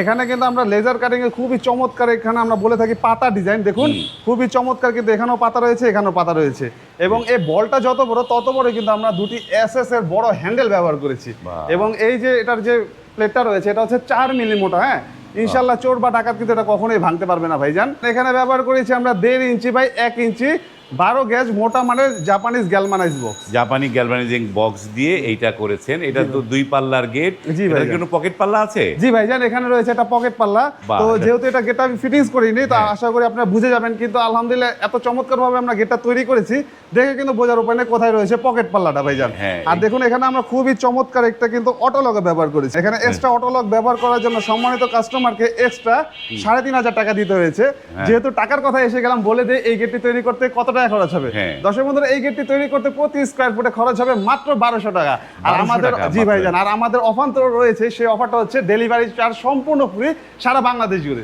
এখানে কিন্তু আমরা লেজার কাটিং এ খুবই চমৎকার, এখানে আমরা বলে থাকি পাতা ডিজাইন, দেখুন খুবই চমৎকার, কিন্তু এখানেও পাতা রয়েছে, এখানেও পাতা রয়েছে। এবং এই বলটা যত বড় তত বড় কিন্তু আমরা দুটি এসএস এর বড় হ্যান্ডেল ব্যবহার করেছি। এবং এই যে এটার যে প্লেটটা রয়েছে এটা হচ্ছে 4 মিলি মোটা। হ্যাঁ, ইনশাল্লাহ চোর বা ডাকাত কিন্তু এটা কখনোই ভাঙতে পারবে না ভাইজান। এখানে ব্যবহার করেছি আমরা 1.5 ইঞ্চি বাই 1 ইঞ্চি 12 গেজ মোটা মানের জাপানিজ গ্যালভানাইজ বক্স। জাপানি গ্যালভানাইজিং বক্স দিয়ে এইটা করেছেন। এটা তো 2 পাল্লার গেট। জি ভাই, কোনো পকেট পাল্লা আছে? জি ভাইজান, এখানে রয়েছে একটা পকেট পাল্লা। তো যেহেতু এটা গেটটা আমি ফিটিংস করিনি, তো আশা করি আপনারা বুঝে যাবেন, কিন্তু আলহামদুলিল্লাহ এত চমৎকার ভাবে আমরা গেটটা তৈরি করেছি, দেখে কিন্তু বোঝার উপায় নেই কোথায় রয়েছে পকেট পাল্লাটা ভাইজান। আর দেখুন এখানে আমরা খুবই চমৎকার একটা কিন্তু অটোলক ব্যবহার করেছি। এখানে এক্সট্রা অটোলক ব্যবহার করার জন্য সম্মানিত কাস্টমারকে এক্সট্রা 3,500 টাকা দিতে হয়েছে। যেহেতু টাকার কথা এসে গেলাম, বলে দেই এই গেটটি তৈরি করতে কত টাকা খরচ হবে। দর্শক বন্ধুরা, এই গেটটি তৈরি করতে প্রতি স্কয়ার ফুটে খরচ হবে মাত্র 1200 টাকা। আর আমাদের জি ভাইজান, আর আমাদের অফার তো রয়েছে, সেই অফারটা হচ্ছে ডেলিভারি চার্জ সম্পূর্ণ ফ্রি সারা বাংলাদেশ জুড়ে।